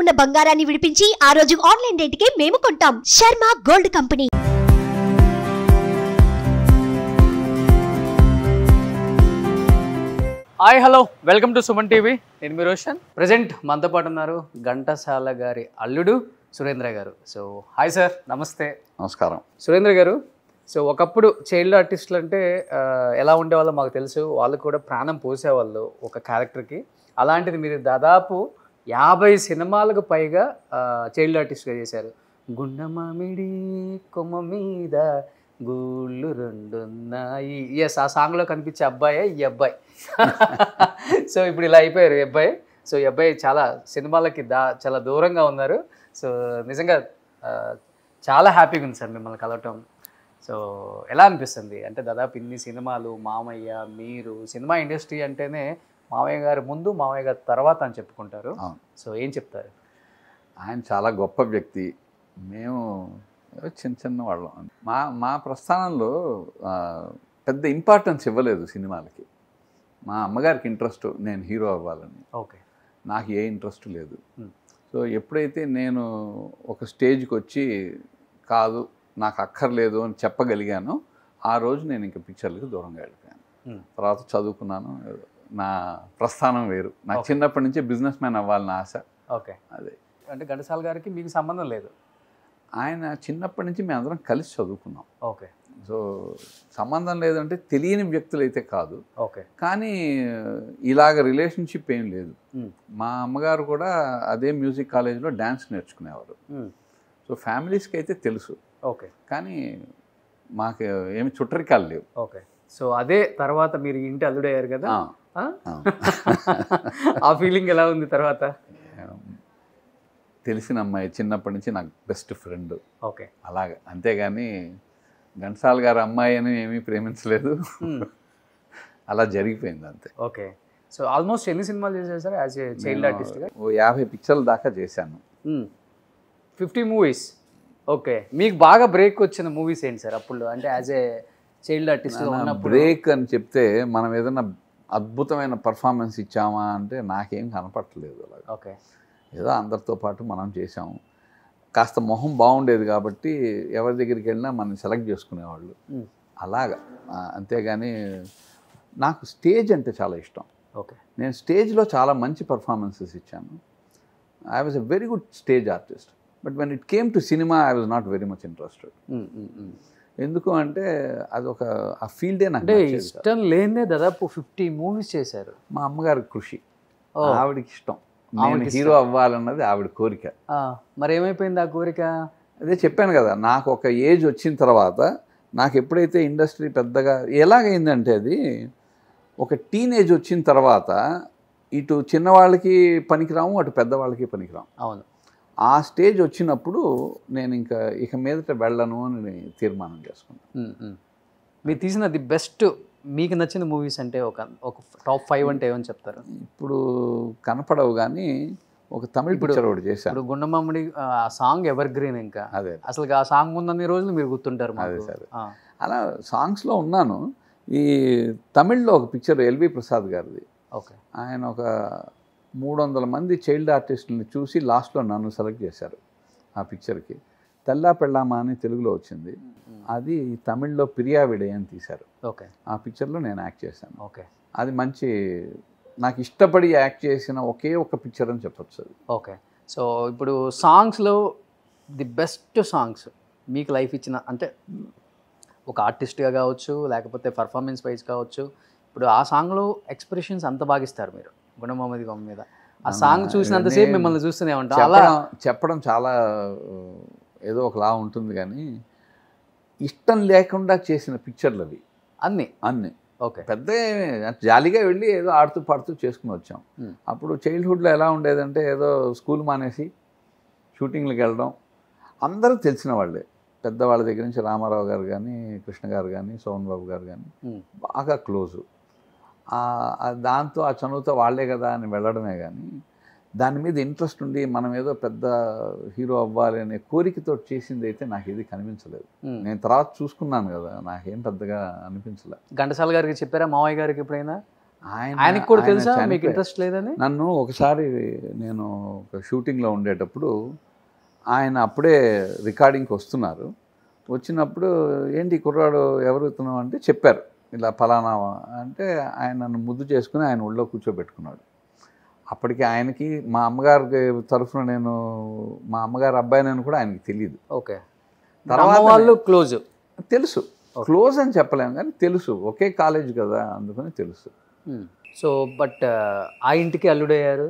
ఉన్న బంగారాన్ని విడిపించి ఆ రోజు ఆన్లైన్ రేటుకే మేము కొంటాం. Sharma gold company. Hi hello welcome to Suman TV. నేను మీ రోషన్. ప్రజెంట్ మనతో పాటు ఉన్నారు ఘంటసాల గారి అల్లుడు సురేంద్ర గారు. సో హాయ్ సార్, నమస్తే. నమస్కారం. సురేంద్ర గారు, సో ఒకప్పుడు చైల్డ్ ఆర్టిస్టులు అంటే ఎలా ఉండేవాళ్ళో మాకు తెలుసు. వాళ్ళు కూడా ప్రాణం పోసేవాళ్ళు ఒక క్యారెక్టర్కి. అలాంటిది మీరు దాదాపు 50 సినిమాలకు పైగా చైల్డ్ ఆర్టిస్ట్గా చేశారు. గుండె మామిడి కొమ్మ మీద గూళ్ళు రెండున్నాయి. ఎస్, ఆ సాంగ్లో కనిపించే అబ్బాయే ఈ అబ్బాయి. సో ఇప్పుడు ఇలా అయిపోయారు ఈ అబ్బాయి. సో ఈ అబ్బాయి చాలా సినిమాలకి చాలా దూరంగా ఉన్నారు. సో నిజంగా చాలా హ్యాపీగా ఉంది సార్ మిమ్మల్ని కలవటం. సో ఎలా అనిపిస్తుంది అంటే దాదాపు ఇన్ని సినిమాలు, మామయ్య మీరు, సినిమా ఇండస్ట్రీ అంటేనే మామయ్య గారు ముందు, మామయ్య గారు తర్వాత అని చెప్పుకుంటారు. సో ఏం చెప్తారు? ఆయన చాలా గొప్ప వ్యక్తి. మేము చిన్న చిన్న వాళ్ళం. మా ప్రస్థానంలో పెద్ద ఇంపార్టెన్స్ ఇవ్వలేదు సినిమాలకి. మా అమ్మగారికి ఇంట్రెస్ట్ నేను హీరో అవ్వాలని. ఓకే. నాకు ఏ ఇంట్రెస్ట్ లేదు. సో ఎప్పుడైతే నేను ఒక స్టేజ్కి వచ్చి కాదు నాకు అక్కర్లేదు అని చెప్పగలిగానో ఆ రోజు నేను ఇంకా పిక్చర్లకు దూరంగా వెళ్ళిపోయాను. తర్వాత చదువుకున్నాను. నా ప్రస్థానం వేరు. నాకు చిన్నప్పటి నుంచి బిజినెస్ మ్యాన్ అవ్వాలని ఆశ. ఓకే. అదే అంటే ఘంటసాల గారికి మీకు సంబంధం లేదు? ఆయన చిన్నప్పటి నుంచి మేము అందరం కలిసి చదువుకున్నాం. ఓకే. సో సంబంధం లేదంటే తెలియని వ్యక్తులు అయితే కాదు. ఓకే. కానీ ఇలాగ రిలేషన్షిప్ ఏం లేదు. మా అమ్మగారు కూడా అదే మ్యూజిక్ కాలేజీలో డ్యాన్స్ నేర్చుకునేవారు. సో ఫ్యామిలీస్కి అయితే తెలుసు. ఓకే. కానీ మాకు ఏమి చుట్టరికాలు లేవు. ఓకే. సో అదే తర్వాత మీరు ఇంటి అల్లుడయ్యారు కదా, ఆ ఫీలింగ్ ఎలా ఉంది తర్వాత? తెలిసిన అమ్మాయి చిన్నప్పటి నుంచి నాకు బెస్ట్ ఫ్రెండ్. ఓకే. అలాగా, అంతేగాని ఘంటసాల గారు అమ్మాయి అని ఏమీ ప్రేమించలేదు. అలా జరిగిపోయింది అంతే. ఓకే. సో ఆల్మోస్ట్ ఎన్ని సినిమాలు చేశారు సార్ యాజ్ ఏ చైల్డ్ ఆర్టిస్ట్గా? 50 పిక్చర్ల దాకా చేశాను. 50 మూవీస్. ఓకే. మీకు బాగా బ్రేక్ వచ్చిన మూవీస్ ఏంటి సార్ అప్పుడు? అంటే as a child artist break అని చెప్తే మనం ఏదైనా అద్భుతమైన పర్ఫార్మెన్స్ ఇచ్చామా అంటే నాకేం కనపట్టలేదు. అలాగా ఓకే. ఏదో అందరితో పాటు మనం చేసాము. కాస్త మొహం బాగుండేది కాబట్టి ఎవరి దగ్గరికి వెళ్ళినా మనం సెలెక్ట్ చేసుకునేవాళ్ళు. అలాగా, అంతేగాని నాకు స్టేజ్ అంటే చాలా ఇష్టం. ఓకే. నేను స్టేజ్లో చాలా మంచి పర్ఫార్మెన్సెస్ ఇచ్చాను. I was a very good stage artist. But when it came to cinema I was not very much interested. ఎందుకు అంటే అదొక ఆ ఫీల్డే నాకు ఇష్టం లేదే. దాదాపు 50 మూవీస్ చేశారు. మా అమ్మగారి కృషి, ఆవిడకి ఇష్టం. నేను హీరో అవ్వాలన్నది ఆవిడ కోరిక. మరి ఏమైపోయింది ఆ కోరిక? అదే చెప్పాను కదా, నాకు ఒక ఏజ్ వచ్చిన తర్వాత నాకు ఎప్పుడైతే ఇండస్ట్రీ పెద్దగా ఎలాగైందంటే అది ఒక టీనేజ్ వచ్చిన తర్వాత ఇటు చిన్నవాళ్ళకి పనికిరాము, అటు పెద్దవాళ్ళకి పనికిరాము. అవును. ఆ స్టేజ్ వచ్చినప్పుడు నేను ఇక మీదట వెళ్ళను అని తీర్మానం చేసుకున్నాను. మీరు తీసిన ది బెస్ట్ మీకు నచ్చిన మూవీస్ అంటే ఒక టాప్ 5 అంటే ఏమని చెప్తారు? ఇప్పుడు కనపడవు కానీ ఒక తమిళ పిక్చర్ ఒకటి చేశాను. ఇప్పుడు గుండమామిడి ఆ సాంగ్ ఎవర్ గ్రీన్. ఇంకా అదే అసలు ఆ సాంగ్ ఉన్నన్ని రోజులు మీరు గుర్తుంటారు. అదే సరే, అలా సాంగ్స్లో ఉన్నాను. ఈ తమిళ్లో ఒక పిక్చర్ ఎల్వి ప్రసాద్ గారిది. ఓకే. ఆయన ఒక 300 మంది చైల్డ్ ఆర్టిస్టులని చూసి లాస్ట్లో నన్ను సెలెక్ట్ చేశారు ఆ పిక్చర్కి. తెల్లా పెళ్ళామా అని తెలుగులో వచ్చింది. అది తమిళ్లో పిరియావిడే అని తీశారు. ఓకే. ఆ పిక్చర్లో నేను యాక్ట్ చేశాను. ఓకే. అది మంచి నాకు ఇష్టపడి యాక్ట్ చేసిన ఒకే ఒక పిక్చర్ అని చెప్పొచ్చు. ఓకే. సో ఇప్పుడు సాంగ్స్లో ది బెస్ట్ సాంగ్స్ మీకు లైఫ్ ఇచ్చిన, అంటే ఒక ఆర్టిస్ట్గా కావచ్చు, లేకపోతే పర్ఫార్మెన్స్ వైజ్ కావచ్చు, ఇప్పుడు ఆ సాంగ్లో ఎక్స్ప్రెషన్స్ అంత బాగిస్తారు మీరు గుణమామది గొమ్మ మీద. ఆ సాంగ్ చూసినంతసేపు మిమ్మల్ని చూస్తూనే ఉంటాం. అలా చెప్పడం చాలా ఏదో ఒకలా ఉంటుంది కానీ ఇష్టం లేకుండా చేసిన పిక్చర్లు అవి అన్నీ. ఓకే. పెద్ద జాలీగా వెళ్ళి ఏదో ఆడుతూ పాడుతూ చేసుకుని వచ్చాం. అప్పుడు చైల్డ్హుడ్లో ఎలా ఉండేదంటే ఏదో స్కూల్ మానేసి షూటింగ్లకు వెళ్ళడం. అందరూ తెలిసిన వాళ్ళే, పెద్దవాళ్ళ దగ్గర నుంచి రామారావు గారు కానీ, కృష్ణ గారు కానీ, సోమన్ బాబు గారు కానీ బాగా క్లోజు. దాంతో ఆ చనువుతో వాళ్ళే కదా అని వెళ్ళడమే కానీ దాని మీద ఇంట్రెస్ట్ ఉండి మనం ఏదో పెద్ద హీరో అవ్వాలి అనే కోరికతో చేసింది అయితే నాకు ఇది కనిపించలేదు. నేను తర్వాత చూసుకున్నాను కదా, నాకేం పెద్దగా అనిపించలేదు. ఘంటసాల గారికి చెప్పారా మావయ్య గారికి ఎప్పుడైనా ఆయనకి కూడా ఆయన తెలుసా మీకు చనిపోయారు. ఇంట్రెస్ట్ లేదని? నన్ను ఒకసారి నేను ఒక షూటింగ్లో ఉండేటప్పుడు ఆయన అప్పుడే రికార్డింగ్కి వస్తున్నారు. వచ్చినప్పుడు ఏంటి కుర్రాడు ఎవరు ఇతను అంటే చెప్పారు ఇలా ఫలానా అంటే ఆయన నన్ను ముద్దు చేసుకుని ఆయన ఒళ్ళో కూర్చోబెట్టుకున్నాడు. అప్పటికి ఆయనకి మా అమ్మగారి తరఫున నేను మా అమ్మగారి అబ్బాయినని కూడా ఆయనకి తెలియదు. ఓకే. తర్వాత వాళ్ళు క్లోజ్ తెలుసు, క్లోజ్ అని చెప్పలేము కానీ తెలుసు, ఒకే కాలేజ్ కదా అందుకని తెలుసు. సో బట్ ఆ ఇంటికి అల్లుడయ్యారు.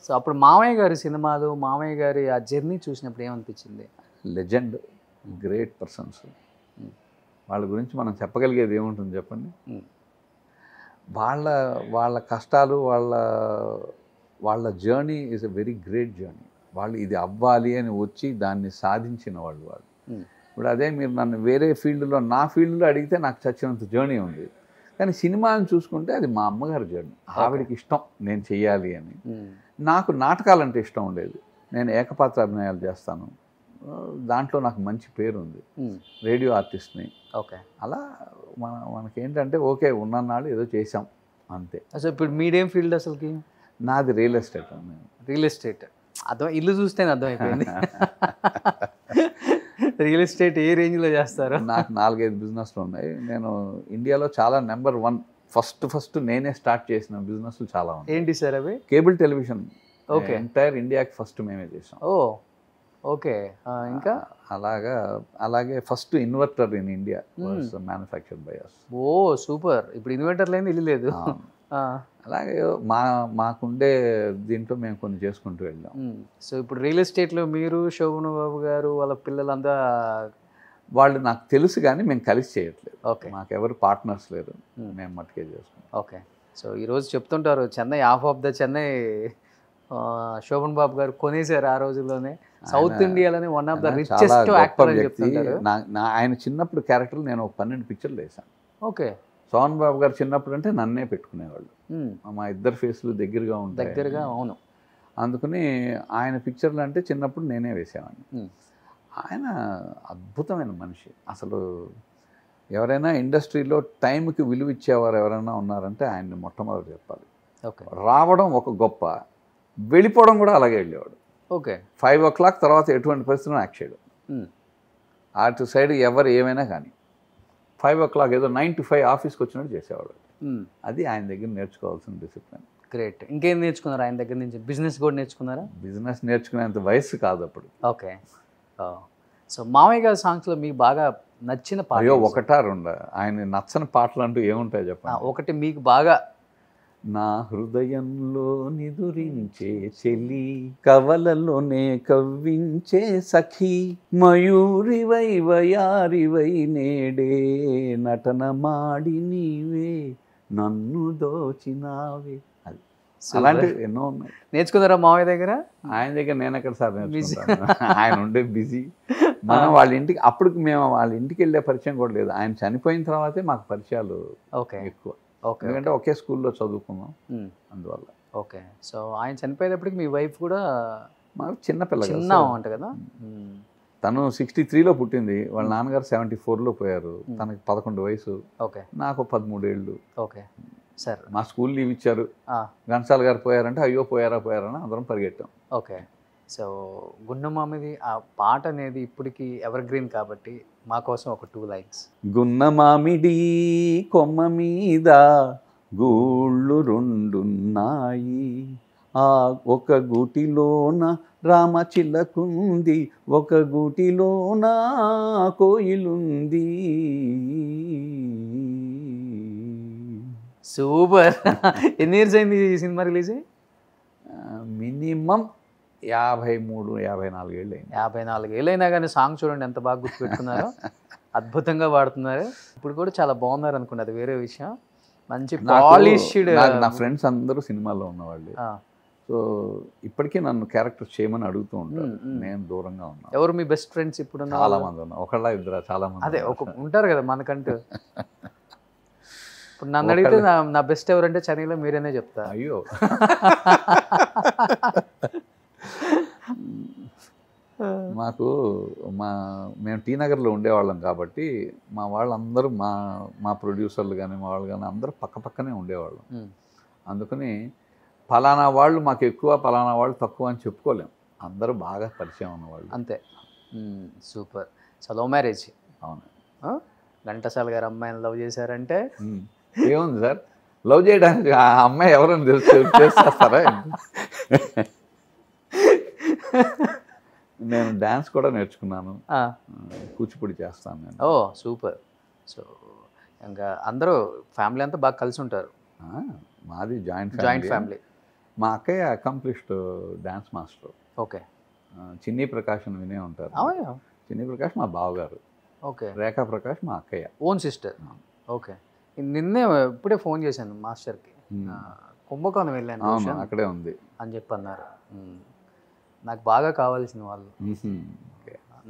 సో అప్పుడు మామయ్య గారి సినిమాలు, మామయ్య గారి ఆ జర్నీ చూసినప్పుడు ఏమనిపించింది? Legend, great persons. వాళ్ళ గురించి మనం చెప్పగలిగేది ఏముంటుంది చెప్పండి. వాళ్ళ కష్టాలు, వాళ్ళ journey is a very great journey. వాళ్ళు ఇది అవ్వాలి అని వచ్చి దాన్ని సాధించిన వాళ్ళు. ఇప్పుడు అదే మీరు నన్ను వేరే ఫీల్డ్లో, నా ఫీల్డ్లో అడిగితే నాకు చచ్చినంత జర్నీ ఉంది. కానీ సినిమాని చూసుకుంటే అది మా అమ్మగారి జర్నీ. ఆవిడకి ఇష్టం నేను చెయ్యాలి అని. నాకు నాటకాలంటే ఇష్టం ఉండేది. నేను ఏకపాత్ర అభినయాలు చేస్తాను, దాంట్లో నాకు మంచి పేరు ఉంది, రేడియో ఆర్టిస్ట్ని. ఓకే. అలా మనకేంటంటే ఓకే ఉన్ననాడు ఏదో చేసాం అంతే. అసలు ఇప్పుడు మీరేం ఫీల్డ్ అసలుకి? నాది రియల్ ఎస్టేట్. Real estate. అర్థం, ఇల్లు చూస్తేనే అర్థమైపోయింది. రియల్ ఎస్టేట్ ఏ రేంజ్లో చేస్తారు? నాకు 4-5 బిజినెస్లు ఉన్నాయి. నేను ఇండియాలో చాలా నెంబర్ 1 ఫస్ట్ నేనే స్టార్ట్ చేసిన బిజినెస్లు చాలా ఉన్నాయి. ఏంటి సార్ అవి? Cable television. ఓకే. ఎంటైర్ ఇండియాకి ఫస్ట్ మేమే చేసాం. Oh okay. ఇంకా అలాగే first inverter in India manufactured by us. Oh super. ఇప్పుడు ఇన్వర్టర్ లేని ఇల్లు లేదు. అలాగే మాకుండే దీంట్లో మేము కొన్ని చేసుకుంటూ వెళ్ళాం. సో ఇప్పుడు రియల్ ఎస్టేట్లో మీరు, శోభన్ బాబు గారు, వాళ్ళ పిల్లలంతా వాళ్ళు నాకు తెలుసు కానీ మేము కలిసి చేయట్లేదు. ఓకే. మాకెవరు పార్ట్నర్స్ లేరు, మేము మట్టుకే చేసుకుంటాం. ఓకే. సో ఈరోజు చెప్తుంటారు Chennai half of the Chennai Sobhan Babu గారు కొనేసారు ఆ రోజుల్లోనే. సౌత్ ఇండియాలోనే one of the richest actor అని చెప్తుంటారు. ఆయన చిన్నప్పుడు క్యారెక్టర్ నేను 12 పిక్చర్లు వేసాను. ఓకే. సోహన్ బాబు గారు చిన్నప్పుడు అంటే నన్నే పెట్టుకునేవాళ్ళు. మా ఇద్దరు ఫేస్లు దగ్గరగా ఉంటాయి. దగ్గరగా, అవును. అందుకని ఆయన పిక్చర్లు అంటే చిన్నప్పుడు నేనే వేసేవాడిని. ఆయన అద్భుతమైన మనిషి. అసలు ఎవరైనా ఇండస్ట్రీలో టైంకి విలువ ఇచ్చేవారు ఎవరైనా ఉన్నారంటే ఆయన్ని మొట్టమొదటి చెప్పాలి. ఓకే. రావడం ఒక గొప్ప, వెళ్ళిపోవడం కూడా అలాగే వెళ్ళేవాడు. ఓకే. 5 o'clock తర్వాత ఎటువంటి పరిస్థితుల్లో యాక్ట్ చేయడం. అటు సైడ్ ఎవరు ఏమైనా కానీ 5 o'clock ఏదో 9 to 5 ఆఫీస్కి వచ్చినట్టు చేసేవాడు. అది ఆయన దగ్గర నేర్చుకోవాల్సిన డిసిప్లిన్. గ్రేట్. ఇంకేం నేర్చుకున్నారు ఆయన దగ్గర నుంచి? బిజినెస్ కూడా నేర్చుకున్నారా? బిజినెస్ నేర్చుకునేంత వయసు కాదు అప్పుడు. ఓకే. సో మామయ్య గారి సాంగ్స్లో మీకు బాగా నచ్చిన పాట? అయ్యో 1-2 ఆయన నచ్చని పాటలు అంటూ ఏముంటాయి చెప్పండి. ఒకటి మీకు బాగా. నా హృదయంలో నిదురించే చెలి, కవలలోనే కవ్వించే సఖి, మయూరివై వయారివై నేడే నటన మాడి నీవే నన్ను దోచినావే. అది అలాంటివి ఎన్నో ఉన్నాయి. నేర్చుకున్నారా మామయ్య దగ్గర? ఆయన దగ్గర నేను ఎక్కడ సార్ నేర్చుకుంటాను. ఆయన ఉండే బిజీ. మనం వాళ్ళ ఇంటికి, అప్పుడు మేము వాళ్ళ ఇంటికి వెళ్ళే పరిచయం కూడా లేదు. ఆయన చనిపోయిన తర్వాతే మాకు పరిచయాలు ఎక్కువ. ఓకే. ఎందుకంటే ఒకే స్కూల్లో చదువుకున్నాం అందువల్ల. ఓకే. సో ఆయన చనిపోయేటప్పటికి మీ వైఫ్ కూడా మాకు చిన్నపిల్ల అంట కదా? తను 63లో పుట్టింది, వాళ్ళ నాన్నగారు 74లో పోయారు. తనకి 11 వయసు. ఓకే. నాకు 13 ఏళ్ళు. Okay sir. మా స్కూల్ లీవ్ ఇచ్చారు. ఘంటసాల గారు పోయారంటే అయ్యో పోయారని అందరం పరిగెట్టాం. ఓకే. సో గున్నమామిది ఆ పాట అనేది ఇప్పటికీ ఎవర్ గ్రీన్ కాబట్టి మా కోసం ఒక 2 lines. గున్నమామిడి కొమ్మ మీద గూళ్ళు 2ఉన్నాయి, ఆ ఒక గూటిలోన రామచిలకుంది, ఒక గూటిలోన కోయిలుంది. సూపర్. ఎన్ని ఇయర్స్ అయింది ఈ సినిమా రిలీజ్ అయ్యి? మినిమం 53-54 ఏళ్ళు అయింది. 54 ఏళ్ళు అయినా కానీ సాంగ్ చూడండి ఎంత బాగా గుర్తుపెట్టుకున్నారో. అద్భుతంగా పాడుతున్నారు. ఇప్పుడు కూడా చాలా బాగున్నారు అనుకోండి, అది వేరే విషయం. మంచి పాలిష్డ్. నా ఫ్రెండ్స్ అందరూ సినిమాల్లో ఉన్నవాళ్ళు. సో ఇప్పటికీ నన్ను క్యారెక్టర్ చేయమని అడుగుతూ ఉంటారు. నేను దూరంగా ఉన్నాను. ఎవరు మీ బెస్ట్ ఫ్రెండ్స్ ఇప్పుడు? చాలా మంది ఉన్నారు. ఒకళ్ళ ఇద్దరు చాలా మంది. అదే ఉంటారు కదా మనకంటూ. ఇప్పుడు నన్ను అడిగితే నా బెస్ట్ ఎవరంటే చెన్నైలో మీరేనే చెప్తా. అయ్యో మాకు మేము టీ నగర్లో ఉండేవాళ్ళం కాబట్టి మా వాళ్ళందరూ మా ప్రొడ్యూసర్లు కానీ మా వాళ్ళు కానీ అందరూ పక్కనే ఉండేవాళ్ళం. అందుకని ఫలానా వాళ్ళు మాకు ఎక్కువ, ఫలానా వాళ్ళు తక్కువ అని చెప్పుకోలేం. అందరూ బాగా పరిచయం ఉన్నవాళ్ళు. అంతే. సూపర్. So love marriage. అవును. ఘంటసాల గారు అమ్మాయిని లవ్ చేశారంటే ఏముంది సార్, లవ్ చేయడానికి ఆ అమ్మాయి ఎవరైనా చేస్తారా? నేను డ్యాన్స్ కూడా నేర్చుకున్నాను, కూచిపూడి చేస్తాను నేను. ఓ సూపర్. సో ఇంకా అందరూ ఫ్యామిలీ అంతా బాగా కలిసి ఉంటారు. మాది జాయింట్ ఫ్యామిలీ. మా అక్కయ్య అకంప్లిష్డ్ డ్యాన్స్ మాస్టర్. ఓకే. చిన్ని ప్రకాష్ అని వినే ఉంటారు. చిన్ని ప్రకాష్ మా బావగారు. ఓకే. రేఖా ప్రకాష్ మా అక్కయ్య ఓన్ సిస్టర్. ఓకే. నిన్నే ఇప్పుడే ఫోన్ చేశాను మాస్టర్కి, కుంభకోణం వెళ్ళాను. అవును, అక్కడే ఉంది అని చెప్పి అన్నారు. నాకు బాగా కావాల్సిన వాళ్ళు,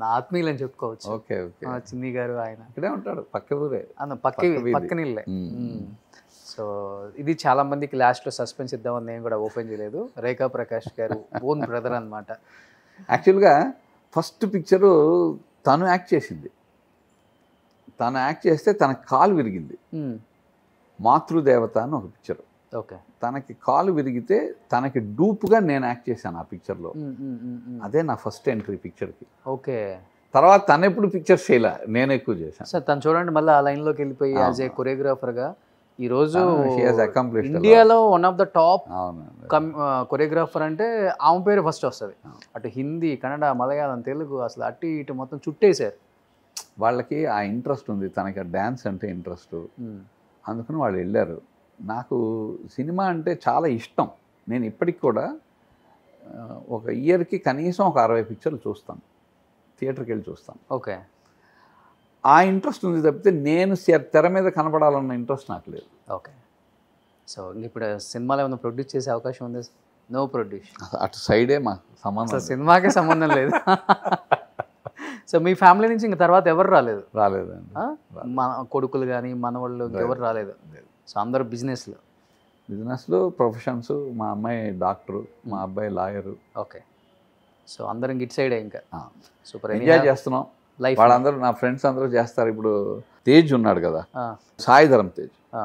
నా ఆత్మీయులు అని చెప్పుకోవచ్చు. Okay okay. చిన్ని గారు ఆయన ఇక్కడే ఉంటాడు, పక్క ఊరే, పక్కనిల్లే. సో ఇది చాలా మందికి లాస్ట్లో సస్పెన్స్ ఇద్దామని నేను కూడా ఓపెన్ చేయలేదు. రేఖా ప్రకాష్ గారు ఓన్ బ్రదర్ అనమాట. యాక్చువల్గా ఫస్ట్ పిక్చరు తను యాక్ట్ చేసింది. తను యాక్ట్ చేస్తే తన కాలు విరిగింది. మాతృదేవత అని ఒక పిక్చర్. ఓకే. తనకి కాలు విరిగితే తనకి డూప్గా నేను యాక్ట్ చేశాను ఆ పిక్చర్లో. అదే నా ఫస్ట్ ఎంట్రీ పిక్చర్కి. ఓకే. తర్వాత తను ఎప్పుడు పిక్చర్స్ చేయలే, నేను ఎక్కువ చేశాను. సార్ తను చూడండి మళ్ళీ ఆ లైన్లోకి వెళ్ళిపోయి యాజ్ ఏ కొరియోగ్రాఫర్గా ఈరోజు ఇండియాలో one of the top choreographer అంటే ఆమె పేరు ఫస్ట్ వస్తుంది. అటు హిందీ, కన్నడ, మలయాళం, తెలుగు అసలు అటు ఇటు మొత్తం చుట్టేశారు. వాళ్ళకి ఆ ఇంట్రెస్ట్ ఉంది, తనకి డ్యాన్స్ అంటే ఇంట్రెస్ట్, అందుకని వాళ్ళు వెళ్ళారు. నాకు సినిమా అంటే చాలా ఇష్టం. నేను ఇప్పటికి కూడా ఒక ఇయర్కి కనీసం ఒక 60 పిక్చర్లు చూస్తాను, థియేటర్కి వెళ్ళి చూస్తాను. ఓకే. ఆ ఇంట్రెస్ట్ ఉంది తప్పితే నేను తెర మీద కనపడాలన్న ఇంట్రెస్ట్ నాకు లేదు. ఓకే. సో ఇప్పుడు సినిమాలో ఏమైనా ప్రొడ్యూస్ చేసే అవకాశం ఉంది? నో ప్రొడ్యూస్, అటు సైడే మాకు సంబంధం, సినిమాకే సంబంధం లేదు. సో మీ ఫ్యామిలీ నుంచి ఇంక తర్వాత ఎవరు రాలేదండి? మన కొడుకులు కానీ మనవాళ్ళు ఇంకెవరు రాలేదు? సో అందరూ బిజినెస్లో ప్రొఫెషన్స్. మా అమ్మాయి డాక్టరు, మా అబ్బాయి లాయరు. ఓకే. సో అందరం గిట్ సైడే ఇంకా సూపర్ ఎంజాయ్ చేస్తున్నాం లైఫ్. వాళ్ళందరూ నా ఫ్రెండ్స్ అందరూ చేస్తారు. ఇప్పుడు తేజ్ ఉన్నాడు కదా, సాయిధరం తేజ్, ఆ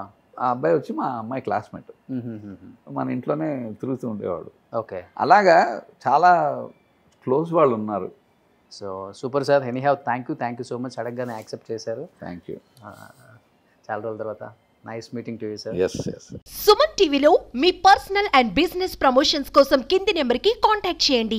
అబ్బాయి వచ్చి మా అమ్మాయి క్లాస్మేట్. మన ఇంట్లోనే తిరుగుతూ ఉండేవాడు. ఓకే. అలాగా చాలా క్లోజ్ వాళ్ళు ఉన్నారు. So super sir. Anyhow thank you so much. అడగగానే యాక్సెప్ట్ చేశారు. Thank you. చాలా రోజుల తర్వాత nice meeting to you sir. Yes. Suman టీవీలో మీ పర్సనల్ అండ్ బిజినెస్ ప్రమోషన్స్ కోసం కింది నెంబర్కి కాంటాక్ట్ చేయండి.